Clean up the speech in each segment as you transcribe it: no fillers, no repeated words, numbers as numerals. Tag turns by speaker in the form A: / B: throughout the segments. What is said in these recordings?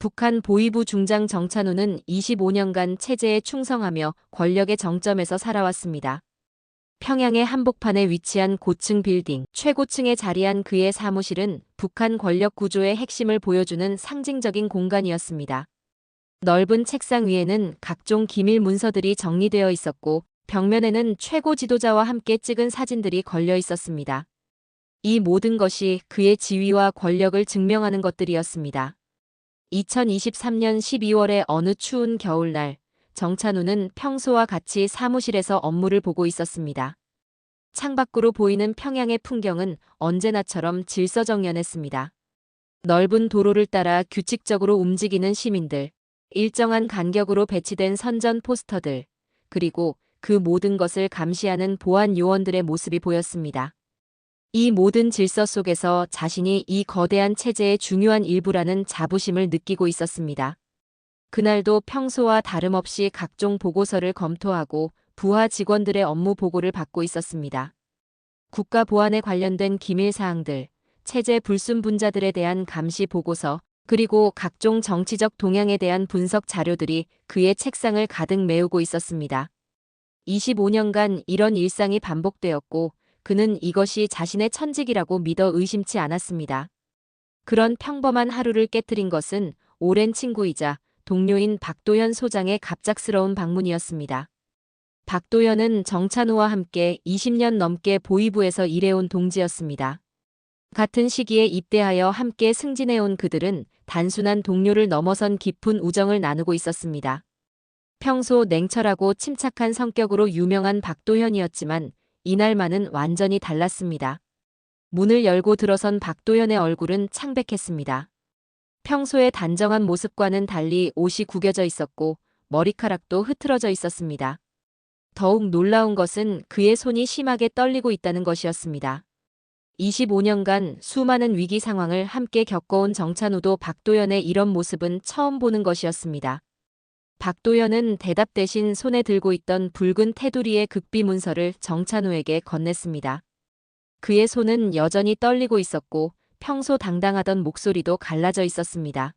A: 북한 보위부 중장 정찬우는 25년간 체제에 충성하며 권력의 정점에서 살아왔습니다. 평양의 한복판에 위치한 고층 빌딩 최고층에 자리한 그의 사무실은 북한 권력 구조의 핵심을 보여주는 상징적인 공간이었습니다. 넓은 책상 위에는 각종 기밀 문서들이 정리되어 있었고 벽면에는 최고 지도자와 함께 찍은 사진들이 걸려 있었습니다. 이 모든 것이 그의 지위와 권력을 증명하는 것들이었습니다. 2023년 12월의 어느 추운 겨울날, 정찬우는 평소와 같이 사무실에서 업무를 보고 있었습니다. 창밖으로 보이는 평양의 풍경은 언제나처럼 질서정연했습니다. 넓은 도로를 따라 규칙적으로 움직이는 시민들, 일정한 간격으로 배치된 선전 포스터들, 그리고 그 모든 것을 감시하는 보안 요원들의 모습이 보였습니다. 이 모든 질서 속에서 자신이 이 거대한 체제의 중요한 일부라는 자부심을 느끼고 있었습니다. 그날도 평소와 다름없이 각종 보고서를 검토하고 부하 직원들의 업무 보고를 받고 있었습니다. 국가 보안에 관련된 기밀 사항들, 체제 불순 분자들에 대한 감시 보고서, 그리고 각종 정치적 동향에 대한 분석 자료들이 그의 책상을 가득 메우고 있었습니다. 25년간 이런 일상이 반복되었고 그는 이것이 자신의 천직이라고 믿어 의심치 않았습니다. 그런 평범한 하루를 깨트린 것은 오랜 친구이자 동료인 박도연 소장의 갑작스러운 방문이었습니다. 박도연은 정찬우와 함께 20년 넘게 보위부에서 일해온 동지였습니다. 같은 시기에 입대하여 함께 승진해온 그들은 단순한 동료를 넘어선 깊은 우정을 나누고 있었습니다. 평소 냉철하고 침착한 성격으로 유명한 박도연이었지만 이날만은 완전히 달랐습니다. 문을 열고 들어선 박도연의 얼굴은 창백했습니다. 평소의 단정한 모습과는 달리 옷이 구겨져 있었고 머리카락도 흐트러져 있었습니다. 더욱 놀라운 것은 그의 손이 심하게 떨리고 있다는 것이었습니다. 25년간 수많은 위기 상황을 함께 겪어온 정찬우도 박도연의 이런 모습은 처음 보는 것이었습니다. 박도연은 대답 대신 손에 들고 있던 붉은 테두리의 극비 문서를 정찬우에게 건넸습니다. 그의 손은 여전히 떨리고 있었고 평소 당당하던 목소리도 갈라져 있었습니다.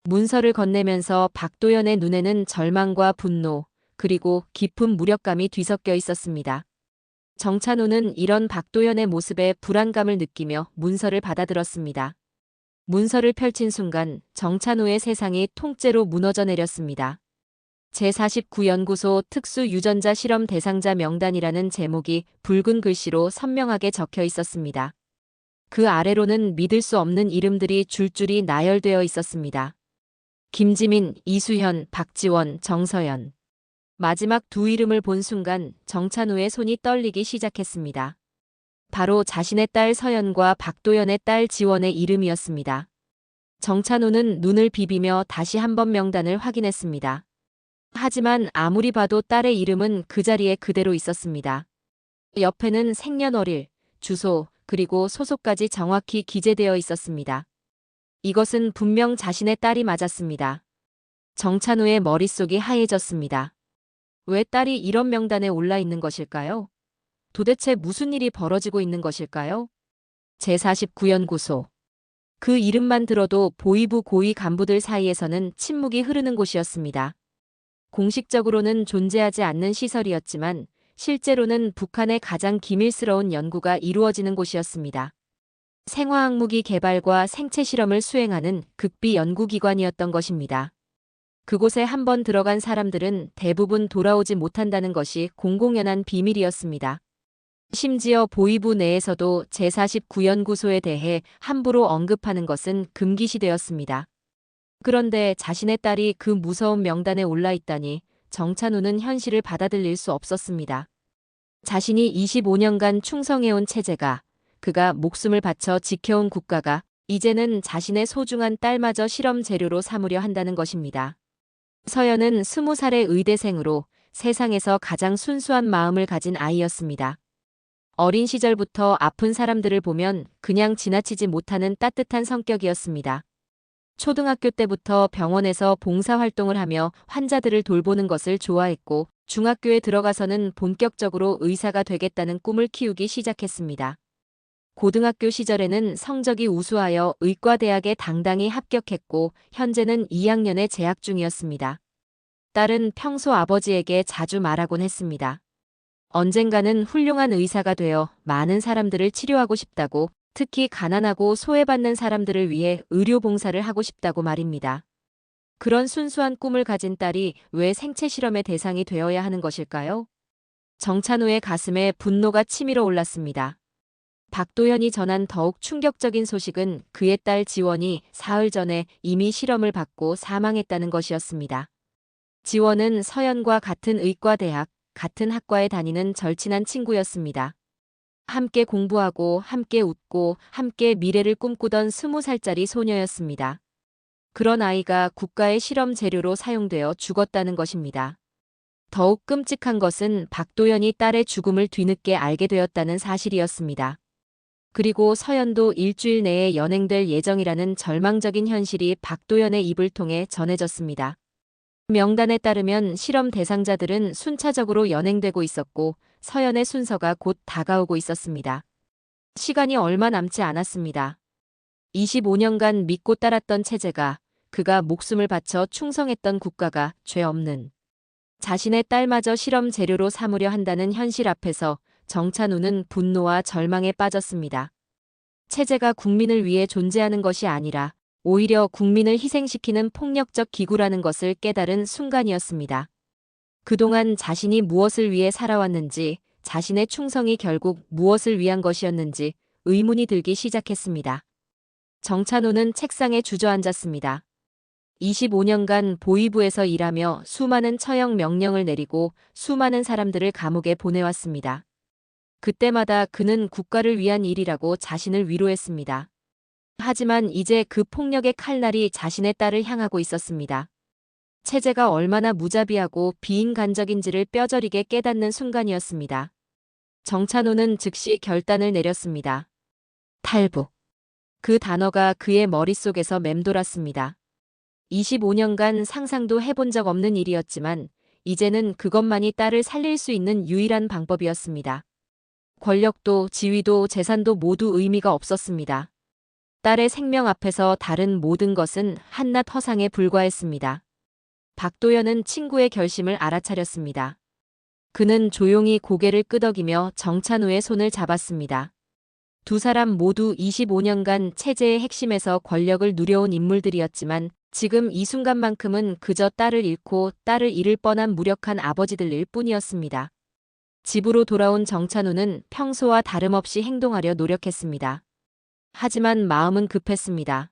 A: 문서를 건네면서 박도연의 눈에는 절망과 분노, 그리고 깊은 무력감이 뒤섞여 있었습니다. 정찬우는 이런 박도연의 모습에 불안감을 느끼며 문서를 받아들었습니다. 문서를 펼친 순간 정찬우의 세상이 통째로 무너져 내렸습니다. 제49연구소 특수유전자 실험 대상자 명단이라는 제목이 붉은 글씨로 선명하게 적혀 있었습니다. 그 아래로는 믿을 수 없는 이름들이 줄줄이 나열되어 있었습니다. 김지민, 이수현, 박지원, 정서연. 마지막 두 이름을 본 순간 정찬우의 손이 떨리기 시작했습니다. 바로 자신의 딸 서연과 박도연의 딸 지원의 이름이었습니다. 정찬우는 눈을 비비며 다시 한번 명단을 확인했습니다. 하지만 아무리 봐도 딸의 이름은 그 자리에 그대로 있었습니다. 옆에는 생년월일, 주소, 그리고 소속까지 정확히 기재되어 있었습니다. 이것은 분명 자신의 딸이 맞았습니다. 정찬우의 머릿속이 하얘졌습니다. 왜 딸이 이런 명단에 올라 있는 것일까요? 도대체 무슨 일이 벌어지고 있는 것일까요? 제49연구소. 그 이름만 들어도 보위부 고위 간부들 사이에서는 침묵이 흐르는 곳이었습니다. 공식적으로는 존재하지 않는 시설이었지만 실제로는 북한의 가장 기밀스러운 연구가 이루어지는 곳이었습니다. 생화학무기 개발과 생체 실험을 수행하는 극비 연구기관이었던 것입니다. 그곳에 한번 들어간 사람들은 대부분 돌아오지 못한다는 것이 공공연한 비밀이었습니다. 심지어 보위부 내에서도 제49연구소에 대해 함부로 언급하는 것은 금기시되었습니다. 그런데 자신의 딸이 그 무서운 명단에 올라 있다니 정찬우는 현실을 받아들일 수 없었습니다. 자신이 25년간 충성해온 체제가, 그가 목숨을 바쳐 지켜온 국가가 이제는 자신의 소중한 딸마저 실험 재료로 삼으려 한다는 것입니다. 서연은 20살의 의대생으로 세상에서 가장 순수한 마음을 가진 아이였습니다. 어린 시절부터 아픈 사람들을 보면 그냥 지나치지 못하는 따뜻한 성격이었습니다. 초등학교 때부터 병원에서 봉사활동을 하며 환자들을 돌보는 것을 좋아했고 중학교에 들어가서는 본격적으로 의사가 되겠다는 꿈을 키우기 시작했습니다. 고등학교 시절에는 성적이 우수하여 의과대학에 당당히 합격했고 현재는 2학년에 재학 중이었습니다. 딸은 평소 아버지에게 자주 말하곤 했습니다. 언젠가는 훌륭한 의사가 되어 많은 사람들을 치료하고 싶다고, 특히 가난하고 소외받는 사람들을 위해 의료 봉사를 하고 싶다고 말입니다. 그런 순수한 꿈을 가진 딸이 왜 생체 실험의 대상이 되어야 하는 것일까요? 정찬우의 가슴에 분노가 치밀어 올랐습니다. 박도현이 전한 더욱 충격적인 소식은 그의 딸 지원이 사흘 전에 이미 실험을 받고 사망했다는 것이었습니다. 지원은 서연과 같은 의과대학, 같은 학과에 다니는 절친한 친구였습니다. 함께 공부하고 함께 웃고 함께 미래를 꿈꾸던 20살짜리 소녀였습니다. 그런 아이가 국가의 실험 재료로 사용되어 죽었다는 것입니다. 더욱 끔찍한 것은 박도연이 딸의 죽음을 뒤늦게 알게 되었다는 사실이었습니다. 그리고 서연도 일주일 내에 연행될 예정이라는 절망적인 현실이 박도연의 입을 통해 전해졌습니다. 명단에 따르면 실험 대상자들은 순차적으로 연행되고 있었고 서연의 순서가 곧 다가오고 있었습니다. 시간이 얼마 남지 않았습니다. 25년간 믿고 따랐던 체제가, 그가 목숨을 바쳐 충성했던 국가가 죄 없는 자신의 딸마저 실험 재료로 삼으려 한다는 현실 앞에서 정찬우는 분노와 절망에 빠졌습니다. 체제가 국민을 위해 존재하는 것이 아니라 오히려 국민을 희생시키는 폭력적 기구라는 것을 깨달은 순간이었습니다. 그동안 자신이 무엇을 위해 살아왔는지, 자신의 충성이 결국 무엇을 위한 것이었는지 의문이 들기 시작했습니다. 정찬우는 책상에 주저앉았습니다. 25년간 보위부에서 일하며 수많은 처형 명령을 내리고 수많은 사람들을 감옥에 보내왔습니다. 그때마다 그는 국가를 위한 일이라고 자신을 위로했습니다. 하지만 이제 그 폭력의 칼날이 자신의 딸을 향하고 있었습니다. 체제가 얼마나 무자비하고 비인간적인지를 뼈저리게 깨닫는 순간이었습니다. 정찬우는 즉시 결단을 내렸습니다. 탈북. 그 단어가 그의 머릿속에서 맴돌았습니다. 25년간 상상도 해본 적 없는 일이었지만 이제는 그것만이 딸을 살릴 수 있는 유일한 방법이었습니다. 권력도 지위도 재산도 모두 의미가 없었습니다. 딸의 생명 앞에서 다른 모든 것은 한낱 허상에 불과했습니다. 박도연은 친구의 결심을 알아차렸습니다. 그는 조용히 고개를 끄덕이며 정찬우의 손을 잡았습니다. 두 사람 모두 25년간 체제의 핵심에서 권력을 누려온 인물들이었지만 지금 이 순간만큼은 그저 딸을 잃고 딸을 잃을 뻔한 무력한 아버지들일 뿐이었습니다. 집으로 돌아온 정찬우는 평소와 다름없이 행동하려 노력했습니다. 하지만 마음은 급했습니다.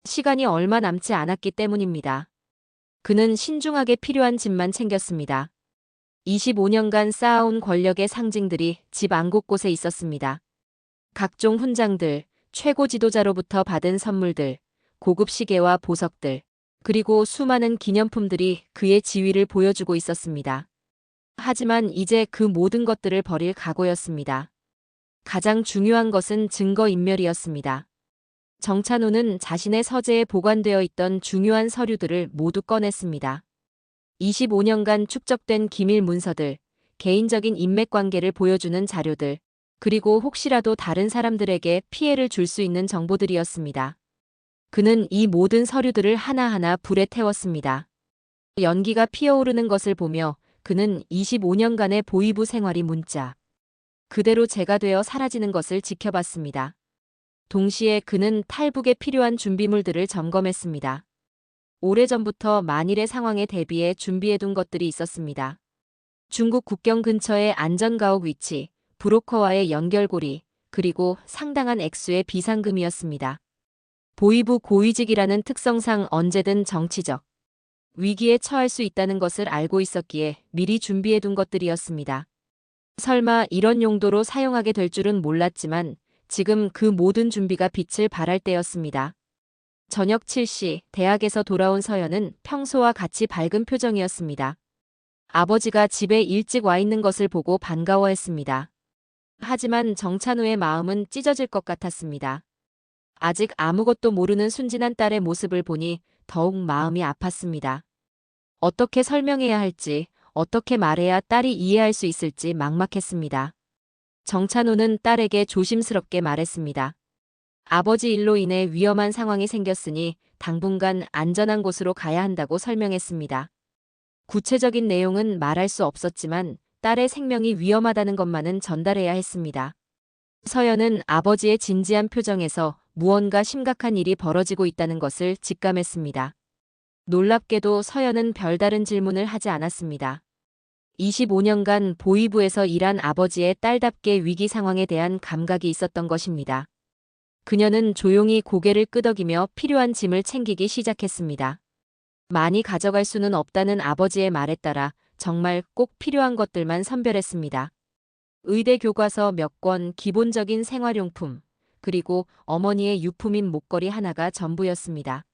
A: 시간이 얼마 남지 않았기 때문입니다. 그는 신중하게 필요한 짐만 챙겼습니다. 25년간 쌓아온 권력의 상징들이 집 안 곳곳에 있었습니다. 각종 훈장들, 최고 지도자로부터 받은 선물들, 고급 시계와 보석들, 그리고 수많은 기념품들이 그의 지위를 보여주고 있었습니다. 하지만 이제 그 모든 것들을 버릴 각오였습니다. 가장 중요한 것은 증거인멸이었습니다. 정찬우는 자신의 서재에 보관되어 있던 중요한 서류들을 모두 꺼냈습니다. 25년간 축적된 기밀 문서들, 개인적인 인맥관계를 보여주는 자료들, 그리고 혹시라도 다른 사람들에게 피해를 줄 수 있는 정보들이었습니다. 그는 이 모든 서류들을 하나하나 불에 태웠습니다. 연기가 피어오르는 것을 보며 그는 25년간의 보위부 생활이 문자 그대로 재가 되어 사라지는 것을 지켜봤습니다. 동시에 그는 탈북에 필요한 준비물들을 점검했습니다. 오래전부터 만일의 상황에 대비해 준비해둔 것들이 있었습니다. 중국 국경 근처의 안전가옥 위치, 브로커와의 연결고리, 그리고 상당한 액수의 비상금이었습니다. 보위부 고위직이라는 특성상 언제든 정치적 위기에 처할 수 있다는 것을 알고 있었기에 미리 준비해둔 것들이었습니다. 설마 이런 용도로 사용하게 될 줄은 몰랐지만 지금 그 모든 준비가 빛을 발할 때였습니다. 저녁 7시 대학에서 돌아온 서연은 평소와 같이 밝은 표정이었습니다. 아버지가 집에 일찍 와 있는 것을 보고 반가워했습니다. 하지만 정찬우의 마음은 찢어질 것 같았습니다. 아직 아무것도 모르는 순진한 딸의 모습을 보니 더욱 마음이 아팠습니다. 어떻게 설명해야 할지, 어떻게 말해야 딸이 이해할 수 있을지 막막했습니다. 정찬호는 딸에게 조심스럽게 말했습니다. 아버지 일로 인해 위험한 상황이 생겼으니 당분간 안전한 곳으로 가야 한다고 설명했습니다. 구체적인 내용은 말할 수 없었지만 딸의 생명이 위험하다는 것만은 전달해야 했습니다. 서연은 아버지의 진지한 표정에서 무언가 심각한 일이 벌어지고 있다는 것을 직감했습니다. 놀랍게도 서연은 별다른 질문을 하지 않았습니다. 25년간 보위부에서 일한 아버지의 딸답게 위기 상황에 대한 감각이 있었던 것입니다. 그녀는 조용히 고개를 끄덕이며 필요한 짐을 챙기기 시작했습니다. 많이 가져갈 수는 없다는 아버지의 말에 따라 정말 꼭 필요한 것들만 선별했습니다. 의대 교과서 몇 권, 기본적인 생활용품, 그리고 어머니의 유품인 목걸이 하나가 전부였습니다.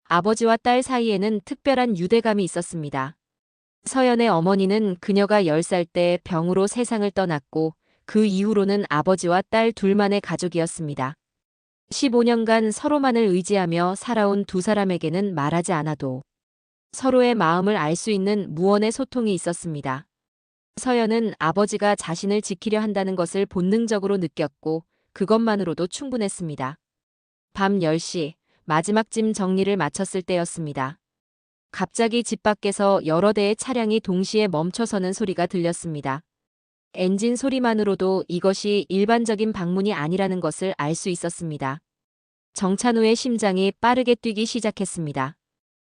A: 아버지와 딸 사이에는 특별한 유대감이 있었습니다. 서연의 어머니는 그녀가 10살 때 병으로 세상을 떠났고 그 이후로는 아버지와 딸 둘만의 가족이었습니다. 15년간 서로만을 의지하며 살아온 두 사람에게는 말하지 않아도 서로의 마음을 알 수 있는 무언의 소통이 있었습니다. 서연은 아버지가 자신을 지키려 한다는 것을 본능적으로 느꼈고 그것만으로도 충분했습니다. 밤 10시 마지막 짐 정리를 마쳤을 때였습니다. 갑자기 집 밖에서 여러 대의 차량이 동시에 멈춰서는 소리가 들렸습니다. 엔진 소리만으로도 이것이 일반적인 방문이 아니라는 것을 알 수 있었습니다. 정찬우의 심장이 빠르게 뛰기 시작했습니다.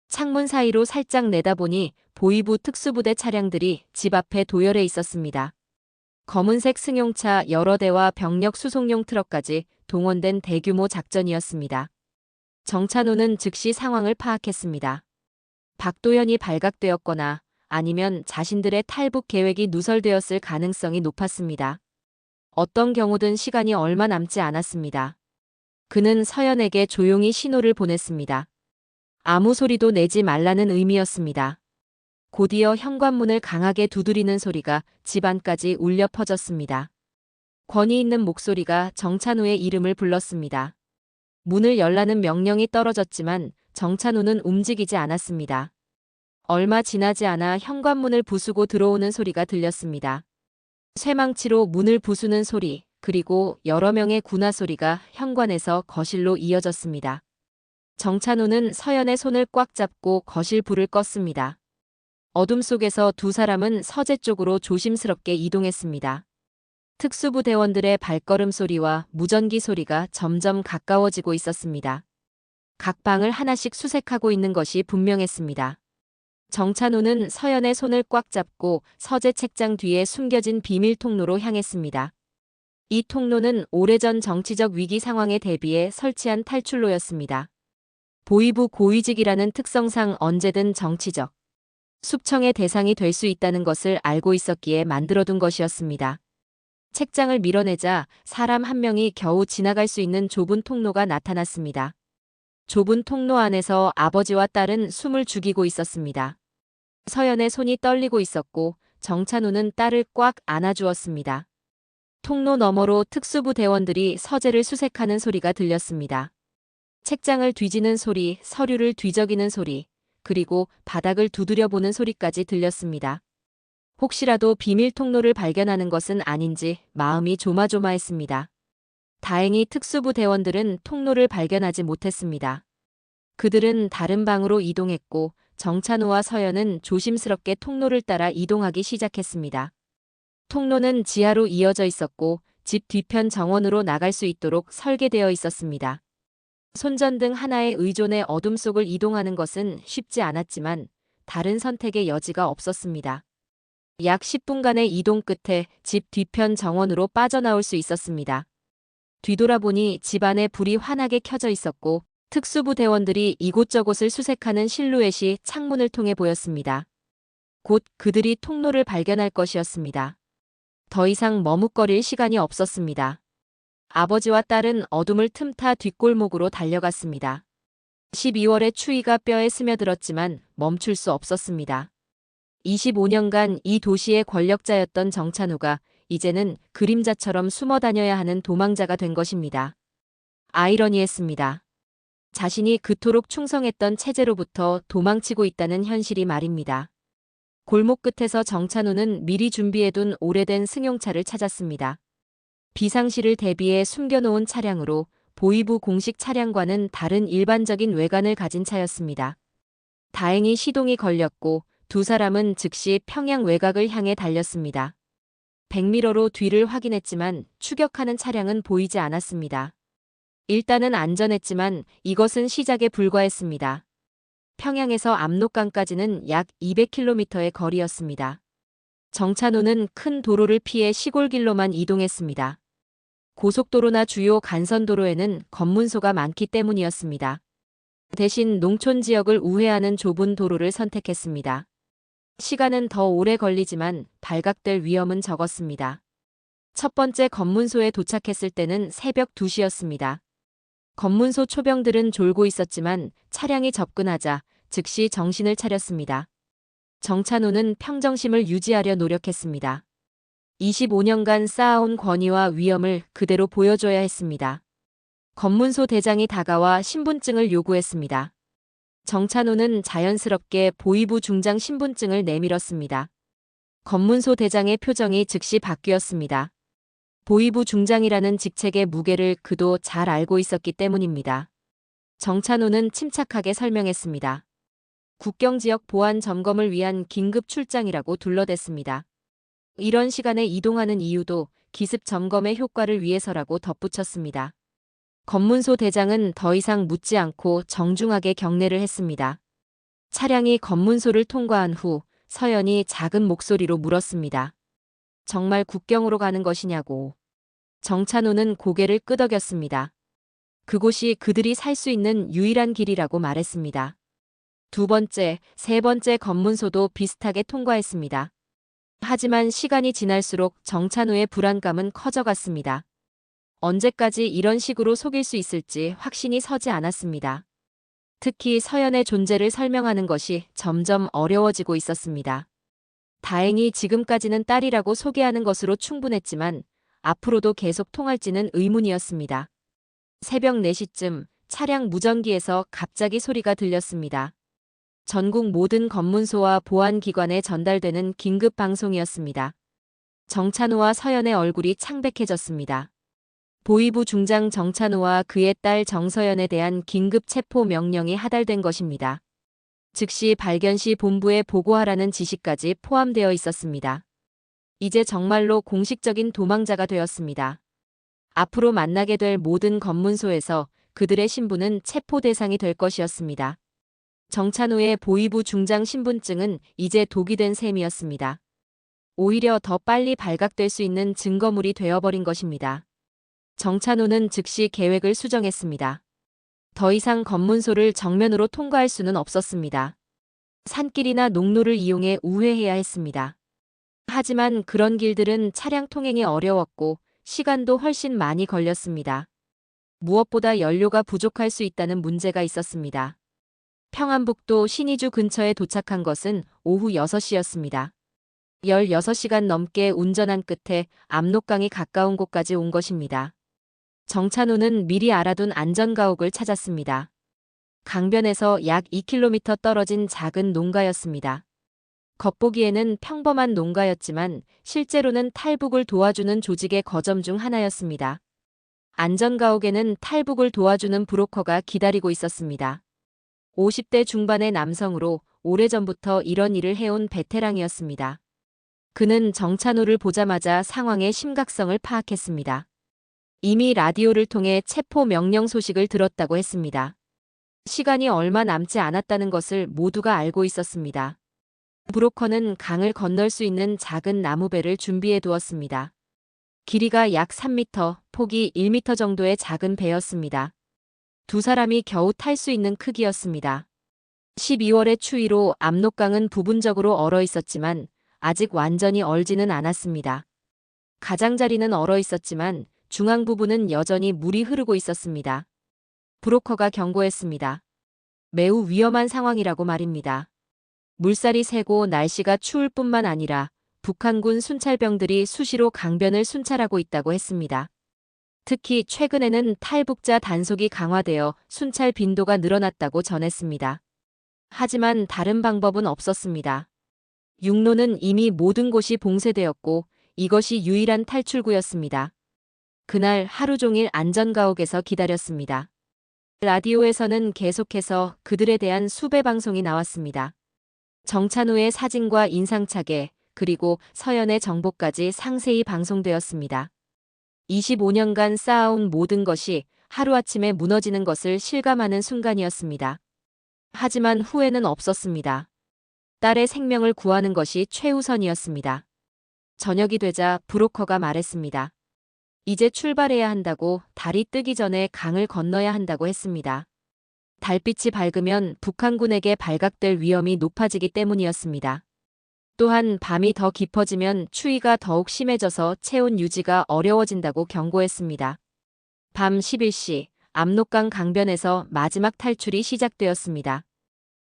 A: 창문 사이로 살짝 내다보니 보위부 특수부대 차량들이 집 앞에 도열해 있었습니다. 검은색 승용차 여러 대와 병력 수송용 트럭까지 동원된 대규모 작전이었습니다. 정찬우는 즉시 상황을 파악했습니다. 박도현이 발각되었거나 아니면 자신들의 탈북 계획이 누설되었을 가능성이 높았습니다. 어떤 경우든 시간이 얼마 남지 않았습니다. 그는 서연에게 조용히 신호를 보냈습니다. 아무 소리도 내지 말라는 의미였습니다. 곧이어 현관문을 강하게 두드리는 소리가 집안까지 울려 퍼졌습니다. 권위 있는 목소리가 정찬우의 이름을 불렀습니다. 문을 열라는 명령이 떨어졌지만 정찬우는 움직이지 않았습니다. 얼마 지나지 않아 현관문을 부수고 들어오는 소리가 들렸습니다. 쇠망치로 문을 부수는 소리, 그리고 여러 명의 군화 소리가 현관에서 거실로 이어졌습니다. 정찬우는 서연의 손을 꽉 잡고 거실 불을 껐습니다. 어둠 속에서 두 사람은 서재 쪽으로 조심스럽게 이동했습니다. 특수부 대원들의 발걸음 소리와 무전기 소리가 점점 가까워지고 있었습니다. 각 방을 하나씩 수색하고 있는 것이 분명했습니다. 정찬우는 서연의 손을 꽉 잡고 서재 책장 뒤에 숨겨진 비밀 통로로 향했습니다. 이 통로는 오래전 정치적 위기 상황에 대비해 설치한 탈출로였습니다. 보위부 고위직이라는 특성상 언제든 정치적 숙청의 대상이 될 수 있다는 것을 알고 있었기에 만들어둔 것이었습니다. 책장을 밀어내자 사람 한 명이 겨우 지나갈 수 있는 좁은 통로가 나타났습니다. 좁은 통로 안에서 아버지와 딸은 숨을 죽이고 있었습니다. 서연의 손이 떨리고 있었고 정찬우는 딸을 꽉 안아주었습니다. 통로 너머로 특수부 대원들이 서재를 수색하는 소리가 들렸습니다. 책장을 뒤지는 소리, 서류를 뒤적이는 소리, 그리고 바닥을 두드려보는 소리까지 들렸습니다. 혹시라도 비밀 통로를 발견하는 것은 아닌지 마음이 조마조마했습니다. 다행히 특수부 대원들은 통로를 발견하지 못했습니다. 그들은 다른 방으로 이동했고 정찬우와 서연은 조심스럽게 통로를 따라 이동하기 시작했습니다. 통로는 지하로 이어져 있었고 집 뒤편 정원으로 나갈 수 있도록 설계되어 있었습니다. 손전등 하나에 의존해 어둠 속을 이동하는 것은 쉽지 않았지만 다른 선택의 여지가 없었습니다. 약 10분간의 이동 끝에 집 뒤편 정원으로 빠져나올 수 있었습니다. 뒤돌아보니 집 안에 불이 환하게 켜져 있었고 특수부 대원들이 이곳저곳을 수색하는 실루엣이 창문을 통해 보였습니다. 곧 그들이 통로를 발견할 것이었습니다. 더 이상 머뭇거릴 시간이 없었습니다. 아버지와 딸은 어둠을 틈타 뒷골목으로 달려갔습니다. 12월의 추위가 뼈에 스며들었지만 멈출 수 없었습니다. 25년간 이 도시의 권력자였던 정찬우가 이제는 그림자처럼 숨어 다녀야 하는 도망자가 된 것입니다. 아이러니했습니다. 자신이 그토록 충성했던 체제로부터 도망치고 있다는 현실이 말입니다. 골목 끝에서 정찬우는 미리 준비해둔 오래된 승용차를 찾았습니다. 비상시를 대비해 숨겨놓은 차량으로 보이부 공식 차량과는 다른 일반적인 외관을 가진 차였습니다. 다행히 시동이 걸렸고 두 사람은 즉시 평양 외곽을 향해 달렸습니다. 백미러로 뒤를 확인했지만 추격하는 차량은 보이지 않았습니다. 일단은 안전했지만 이것은 시작에 불과했습니다. 평양에서 압록강까지는 약 200km의 거리였습니다. 정찬호는 큰 도로를 피해 시골길로만 이동했습니다. 고속도로나 주요 간선도로에는 검문소가 많기 때문이었습니다. 대신 농촌 지역을 우회하는 좁은 도로를 선택했습니다. 시간은 더 오래 걸리지만 발각될 위험은 적었습니다. 첫 번째 검문소에 도착했을 때는 새벽 2시였습니다. 검문소 초병들은 졸고 있었지만 차량이 접근하자 즉시 정신을 차렸습니다. 정찬호는 평정심을 유지하려 노력했습니다. 25년간 쌓아온 권위와 위엄을 그대로 보여줘야 했습니다. 검문소 대장이 다가와 신분증을 요구했습니다. 정찬호는 자연스럽게 보이부 중장 신분증을 내밀었습니다. 검문소 대장의 표정이 즉시 바뀌었습니다. 보이부 중장이라는 직책의 무게를 그도 잘 알고 있었기 때문입니다. 정찬호는 침착하게 설명했습니다. 국경지역 보안 점검을 위한 긴급 출장이라고 둘러댔습니다. 이런 시간에 이동하는 이유도 기습 점검의 효과를 위해서라고 덧붙였습니다. 검문소 대장은 더 이상 묻지 않고 정중하게 경례를 했습니다. 차량이 검문소를 통과한 후 서연이 작은 목소리로 물었습니다. 정말 국경으로 가는 것이냐고. 정찬호는 고개를 끄덕였습니다. 그곳이 그들이 살 수 있는 유일한 길이라고 말했습니다. 두 번째, 세 번째 검문소도 비슷하게 통과했습니다. 하지만 시간이 지날수록 정찬호의 불안감은 커져갔습니다. 언제까지 이런 식으로 속일 수 있을지 확신이 서지 않았습니다. 특히 서연의 존재를 설명하는 것이 점점 어려워지고 있었습니다. 다행히 지금까지는 딸이라고 소개하는 것으로 충분했지만 앞으로도 계속 통할지는 의문이었습니다. 새벽 4시쯤 차량 무전기에서 갑자기 소리가 들렸습니다. 전국 모든 검문소와 보안기관에 전달되는 긴급 방송이었습니다. 정찬호와 서연의 얼굴이 창백해졌습니다. 보이부 중장 정찬호와 그의 딸 정서연에 대한 긴급 체포 명령이 하달된 것입니다. 즉시 발견시 본부에 보고하라는 지시까지 포함되어 있었습니다. 이제 정말로 공식적인 도망자가 되었습니다. 앞으로 만나게 될 모든 검문소에서 그들의 신분은 체포 대상이 될 것이었습니다. 정찬호의 보이부 중장 신분증은 이제 독이 된 셈이었습니다. 오히려 더 빨리 발각될 수 있는 증거물이 되어버린 것입니다. 정찬호는 즉시 계획을 수정했습니다. 더 이상 검문소를 정면으로 통과할 수는 없었습니다. 산길이나 농로를 이용해 우회해야 했습니다. 하지만 그런 길들은 차량 통행이 어려웠고 시간도 훨씬 많이 걸렸습니다. 무엇보다 연료가 부족할 수 있다는 문제가 있었습니다. 평안북도 신의주 근처에 도착한 것은 오후 6시였습니다. 16시간 넘게 운전한 끝에 압록강이 가까운 곳까지 온 것입니다. 정찬호는 미리 알아둔 안전가옥을 찾았습니다. 강변에서 약 2km 떨어진 작은 농가였습니다. 겉보기에는 평범한 농가였지만 실제로는 탈북을 도와주는 조직의 거점 중 하나였습니다. 안전가옥에는 탈북을 도와주는 브로커가 기다리고 있었습니다. 50대 중반의 남성으로 오래전부터 이런 일을 해온 베테랑이었습니다. 그는 정찬호를 보자마자 상황의 심각성을 파악했습니다. 이미 라디오를 통해 체포 명령 소식을 들었다고 했습니다. 시간이 얼마 남지 않았다는 것을 모두가 알고 있었습니다. 브로커는 강을 건널 수 있는 작은 나무배를 준비해 두었습니다. 길이가 약 3m, 폭이 1m 정도의 작은 배였습니다. 두 사람이 겨우 탈 수 있는 크기였습니다. 12월의 추위로 압록강은 부분적으로 얼어 있었지만 아직 완전히 얼지는 않았습니다. 가장자리는 얼어 있었지만 중앙 부분은 여전히 물이 흐르고 있었습니다. 브로커가 경고했습니다. 매우 위험한 상황이라고 말입니다. 물살이 세고 날씨가 추울 뿐만 아니라 북한군 순찰병들이 수시로 강변을 순찰하고 있다고 했습니다. 특히 최근에는 탈북자 단속이 강화되어 순찰 빈도가 늘어났다고 전했습니다. 하지만 다른 방법은 없었습니다. 육로는 이미 모든 곳이 봉쇄되었고 이것이 유일한 탈출구였습니다. 그날 하루 종일 안전가옥에서 기다렸습니다. 라디오에서는 계속해서 그들에 대한 수배 방송이 나왔습니다. 정찬우의 사진과 인상착의, 그리고 서연의 정보까지 상세히 방송되었습니다. 25년간 쌓아온 모든 것이 하루아침에 무너지는 것을 실감하는 순간이었습니다. 하지만 후회는 없었습니다. 딸의 생명을 구하는 것이 최우선이었습니다. 저녁이 되자 브로커가 말했습니다. 이제 출발해야 한다고, 달이 뜨기 전에 강을 건너야 한다고 했습니다. 달빛이 밝으면 북한군에게 발각될 위험이 높아지기 때문이었습니다. 또한 밤이 더 깊어지면 추위가 더욱 심해져서 체온 유지가 어려워진다고 경고했습니다. 밤 11시 압록강 강변에서 마지막 탈출이 시작되었습니다.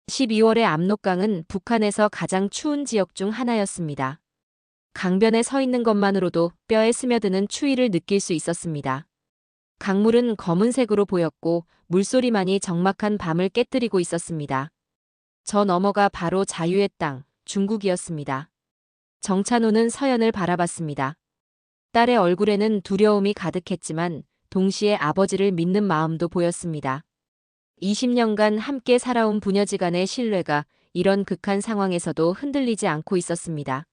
A: 12월의 압록강은 북한에서 가장 추운 지역 중 하나였습니다. 강변에 서 있는 것만으로도 뼈에 스며드는 추위를 느낄 수 있었습니다. 강물은 검은색으로 보였고 물소리만이 적막한 밤을 깨뜨리고 있었습니다. 저 너머가 바로 자유의 땅, 중국이었습니다. 정찬우는 서연을 바라봤습니다. 딸의 얼굴에는 두려움이 가득했지만 동시에 아버지를 믿는 마음도 보였습니다. 20년간 함께 살아온 부녀지간의 신뢰가 이런 극한 상황에서도 흔들리지 않고 있었습니다.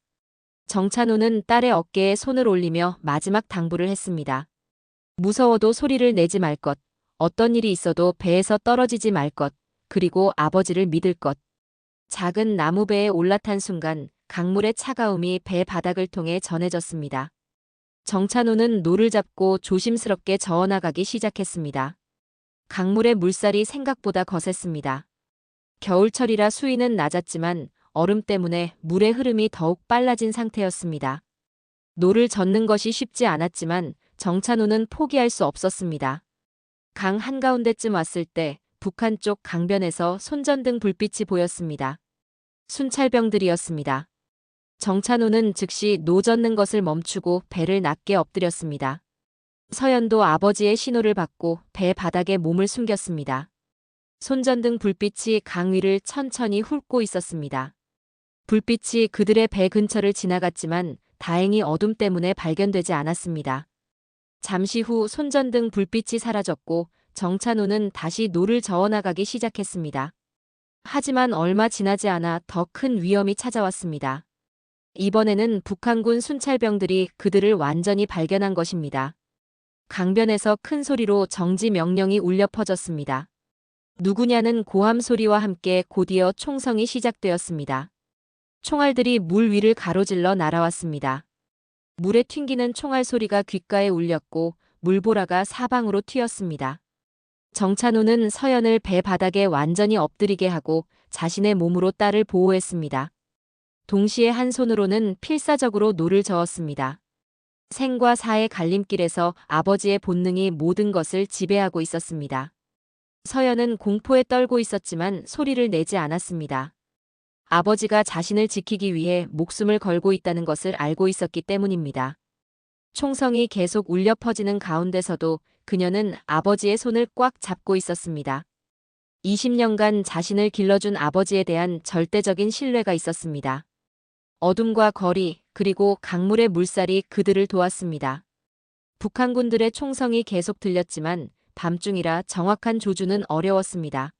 A: 정찬우는 딸의 어깨에 손을 올리며 마지막 당부를 했습니다. 무서워도 소리를 내지 말 것, 어떤 일이 있어도 배에서 떨어지지 말 것, 그리고 아버지를 믿을 것. 작은 나무배에 올라탄 순간 강물의 차가움이 배 바닥을 통해 전해졌습니다. 정찬우는 노를 잡고 조심스럽게 저어나가기 시작했습니다. 강물의 물살이 생각보다 거셌습니다. 겨울철이라 수위는 낮았지만 얼음 때문에 물의 흐름이 더욱 빨라진 상태였습니다. 노를 젓는 것이 쉽지 않았지만 정찬우는 포기할 수 없었습니다. 강 한가운데쯤 왔을 때 북한 쪽 강변에서 손전등 불빛이 보였습니다. 순찰병들이었습니다. 정찬우는 즉시 노 젓는 것을 멈추고 배를 낮게 엎드렸습니다. 서연도 아버지의 신호를 받고 배 바닥에 몸을 숨겼습니다. 손전등 불빛이 강 위를 천천히 훑고 있었습니다. 불빛이 그들의 배 근처를 지나갔지만 다행히 어둠 때문에 발견되지 않았습니다. 잠시 후 손전등 불빛이 사라졌고 정찬우는 다시 노를 저어나가기 시작했습니다. 하지만 얼마 지나지 않아 더 큰 위험이 찾아왔습니다. 이번에는 북한군 순찰병들이 그들을 완전히 발견한 것입니다. 강변에서 큰 소리로 정지 명령이 울려 퍼졌습니다. 누구냐는 고함 소리와 함께 곧이어 총성이 시작되었습니다. 총알들이 물 위를 가로질러 날아왔습니다. 물에 튕기는 총알 소리가 귓가에 울렸고 물보라가 사방으로 튀었습니다. 정찬우는 서연을 배 바닥에 완전히 엎드리게 하고 자신의 몸으로 딸을 보호했습니다. 동시에 한 손으로는 필사적으로 노를 저었습니다. 생과 사의 갈림길에서 아버지의 본능이 모든 것을 지배하고 있었습니다. 서연은 공포에 떨고 있었지만 소리를 내지 않았습니다. 아버지가 자신을 지키기 위해 목숨을 걸고 있다는 것을 알고 있었기 때문입니다. 총성이 계속 울려 퍼지는 가운데서도 그녀는 아버지의 손을 꽉 잡고 있었습니다. 20년간 자신을 길러준 아버지에 대한 절대적인 신뢰가 있었습니다. 어둠과 거리, 그리고 강물의 물살이 그들을 도왔습니다. 북한군들의 총성이 계속 들렸지만 밤중이라 정확한 조준은 어려웠습니다.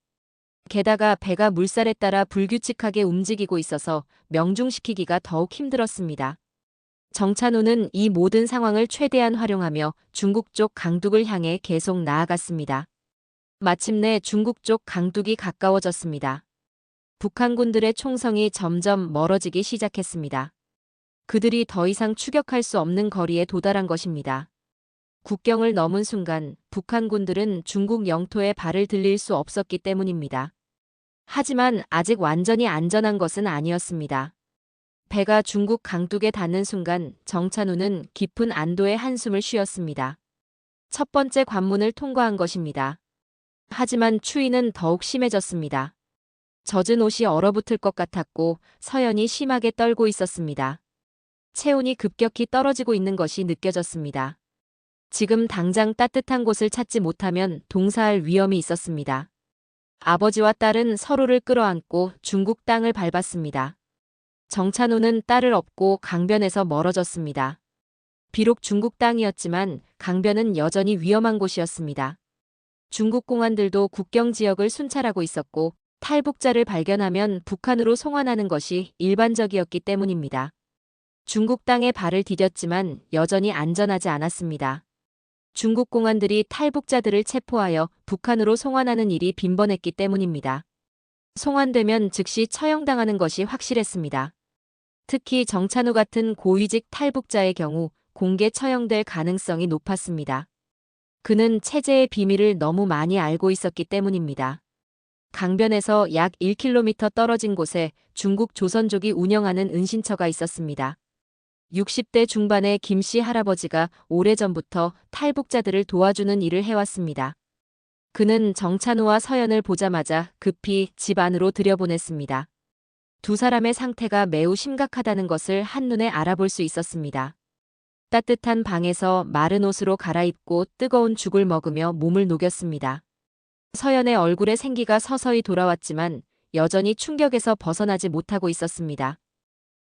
A: 게다가 배가 물살에 따라 불규칙하게 움직이고 있어서 명중시키기가 더욱 힘들었습니다. 정찬우는 이 모든 상황을 최대한 활용하며 중국 쪽 강둑을 향해 계속 나아갔습니다. 마침내 중국 쪽 강둑이 가까워졌습니다. 북한군들의 총성이 점점 멀어지기 시작했습니다. 그들이 더 이상 추격할 수 없는 거리에 도달한 것입니다. 국경을 넘은 순간 북한군들은 중국 영토에 발을 들릴 수 없었기 때문입니다. 하지만 아직 완전히 안전한 것은 아니었습니다. 배가 중국 강둑에 닿는 순간 정찬우는 깊은 안도의 한숨을 쉬었습니다. 첫 번째 관문을 통과한 것입니다. 하지만 추위는 더욱 심해졌습니다. 젖은 옷이 얼어붙을 것 같았고 서연이 심하게 떨고 있었습니다. 체온이 급격히 떨어지고 있는 것이 느껴졌습니다. 지금 당장 따뜻한 곳을 찾지 못하면 동사할 위험이 있었습니다. 아버지와 딸은 서로를 끌어안고 중국 땅을 밟았습니다. 정찬우는 딸을 업고 강변에서 멀어졌습니다. 비록 중국 땅이었지만 강변은 여전히 위험한 곳이었습니다. 중국 공안들도 국경 지역을 순찰하고 있었고 탈북자를 발견하면 북한으로 송환하는 것이 일반적이었기 때문입니다. 중국 땅에 발을 디뎠지만 여전히 안전하지 않았습니다. 중국 공안들이 탈북자들을 체포하여 북한으로 송환하는 일이 빈번했기 때문입니다. 송환되면 즉시 처형당하는 것이 확실했습니다. 특히 정찬우 같은 고위직 탈북자의 경우 공개 처형될 가능성이 높았습니다. 그는 체제의 비밀을 너무 많이 알고 있었기 때문입니다. 강변에서 약 1km 떨어진 곳에 중국 조선족이 운영하는 은신처가 있었습니다. 60대 중반의 김씨 할아버지가 오래전부터 탈북자들을 도와주는 일을 해왔습니다. 그는 정찬우와 서연을 보자마자 급히 집 안으로 들여보냈습니다. 두 사람의 상태가 매우 심각하다는 것을 한눈에 알아볼 수 있었습니다. 따뜻한 방에서 마른 옷으로 갈아입고 뜨거운 죽을 먹으며 몸을 녹였습니다. 서연의 얼굴에 생기가 서서히 돌아왔지만 여전히 충격에서 벗어나지 못하고 있었습니다.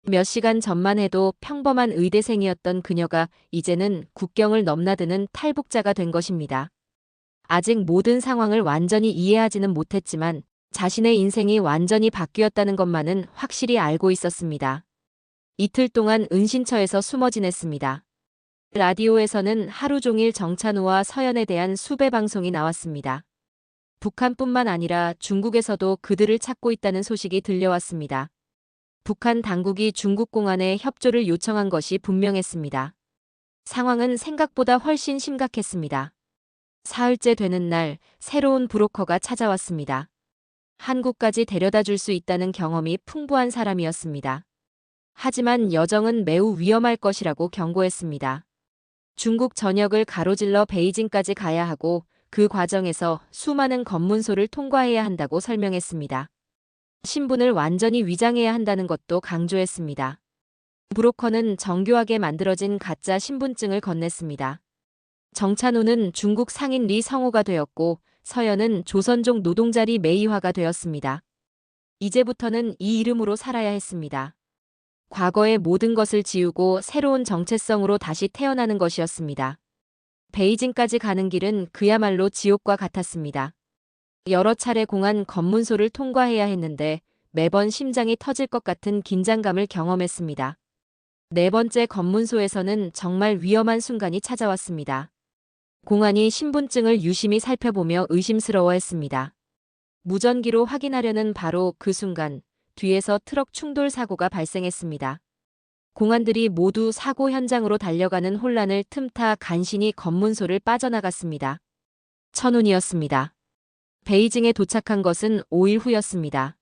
A: 몇 시간 전만 해도 평범한 의대생이었던 그녀가 이제는 국경을 넘나드는 탈북자가 된 것입니다. 아직 모든 상황을 완전히 이해하지는 못했지만 자신의 인생이 완전히 바뀌었다는 것만은 확실히 알고 있었습니다. 이틀 동안 은신처에서 숨어 지냈습니다. 라디오에서는 하루 종일 정찬우와 서연에 대한 수배 방송이 나왔습니다. 북한뿐만 아니라 중국에서도 그들을 찾고 있다는 소식이 들려왔습니다. 북한 당국이 중국 공안에 협조를 요청한 것이 분명했습니다. 상황은 생각보다 훨씬 심각했습니다. 사흘째 되는 날 새로운 브로커가 찾아왔습니다. 한국까지 데려다 줄 수 있다는 경험이 풍부한 사람이었습니다. 하지만 여정은 매우 위험할 것이라고 경고했습니다. 중국 전역을 가로질러 베이징까지 가야 하고 그 과정에서 수많은 검문소를 통과해야 한다고 설명했습니다. 신분을 완전히 위장해야 한다는 것도 강조했습니다. 브로커는 정교하게 만들어진 가짜 신분증을 건넸습니다. 정찬우는 중국 상인 리 성호가 되었고 서연은 조선족 노동자리 메이화가 되었습니다. 이제부터는 이 이름으로 살아야 했습니다. 과거의 모든 것을 지우고 새로운 정체성으로 다시 태어나는 것이었습니다. 베이징까지 가는 길은 그야말로 지옥과 같았습니다. 여러 차례 공안 검문소를 통과해야 했는데 매번 심장이 터질 것 같은 긴장감을 경험했습니다. 네 번째 검문소에서는 정말 위험한 순간이 찾아왔습니다. 공안이 신분증을 유심히 살펴보며 의심스러워했습니다. 무전기로 확인하려는 바로 그 순간 뒤에서 트럭 충돌 사고가 발생했습니다. 공안들이 모두 사고 현장으로 달려가는 혼란을 틈타 간신히 검문소를 빠져나갔습니다. 천운이었습니다. 베이징에 도착한 것은 5일 후였습니다.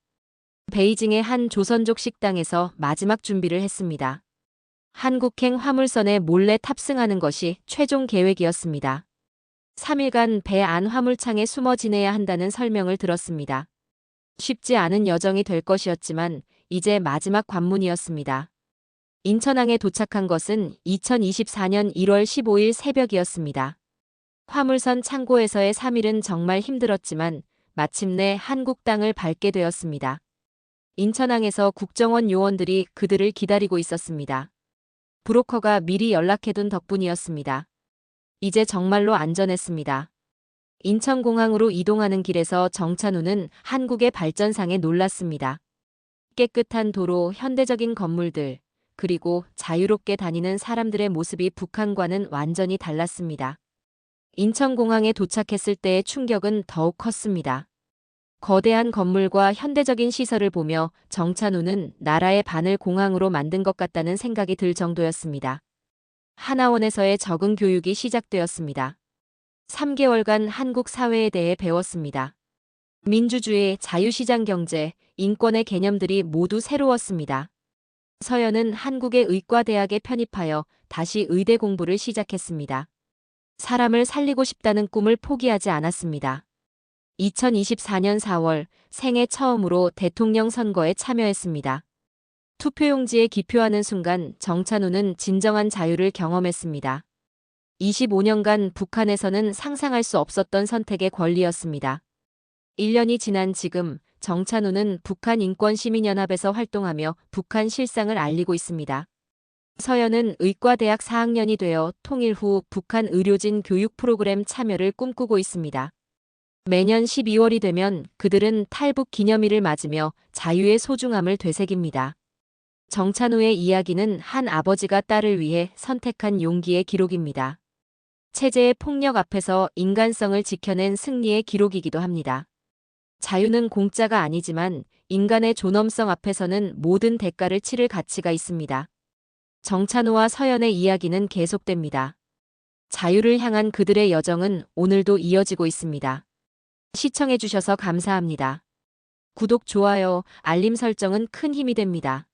A: 베이징의 한 조선족 식당에서 마지막 준비를 했습니다. 한국행 화물선에 몰래 탑승하는 것이 최종 계획이었습니다. 3일간 배 안 화물창에 숨어 지내야 한다는 설명을 들었습니다. 쉽지 않은 여정이 될 것이었지만 이제 마지막 관문이었습니다. 인천항에 도착한 것은 2024년 1월 15일 새벽이었습니다. 화물선 창고에서의 3일은 정말 힘들었지만 마침내 한국 땅을 밟게 되었습니다. 인천항에서 국정원 요원들이 그들을 기다리고 있었습니다. 브로커가 미리 연락해둔 덕분이었습니다. 이제 정말로 안전했습니다. 인천공항으로 이동하는 길에서 정찬우는 한국의 발전상에 놀랐습니다. 깨끗한 도로, 현대적인 건물들, 그리고 자유롭게 다니는 사람들의 모습이 북한과는 완전히 달랐습니다. 인천공항에 도착했을 때의 충격은 더욱 컸습니다. 거대한 건물과 현대적인 시설을 보며 정찬우는 나라의 반을 공항으로 만든 것 같다는 생각이 들 정도였습니다. 하나원에서의 적응 교육이 시작되었습니다. 3개월간 한국 사회에 대해 배웠습니다. 민주주의, 자유시장 경제, 인권의 개념들이 모두 새로웠습니다. 서연은 한국의 의과대학에 편입하여 다시 의대 공부를 시작했습니다. 사람을 살리고 싶다는 꿈을 포기하지 않았습니다. 2024년 4월 생애 처음으로 대통령 선거에 참여했습니다. 투표용지에 기표하는 순간 정찬우는 진정한 자유를 경험했습니다. 25년간 북한에서는 상상할 수 없었던 선택의 권리였습니다. 1년이 지난 지금 정찬우는 북한인권시민연합에서 활동하며 북한 실상을 알리고 있습니다. 서연은 의과대학 4학년이 되어 통일 후 북한 의료진 교육 프로그램 참여를 꿈꾸고 있습니다. 매년 12월이 되면 그들은 탈북 기념일을 맞으며 자유의 소중함을 되새깁니다. 정찬우의 이야기는 한 아버지가 딸을 위해 선택한 용기의 기록입니다. 체제의 폭력 앞에서 인간성을 지켜낸 승리의 기록이기도 합니다. 자유는 공짜가 아니지만 인간의 존엄성 앞에서는 모든 대가를 치를 가치가 있습니다. 정찬우와 서연의 이야기는 계속됩니다. 자유를 향한 그들의 여정은 오늘도 이어지고 있습니다. 시청해주셔서 감사합니다. 구독, 좋아요, 알림 설정은 큰 힘이 됩니다.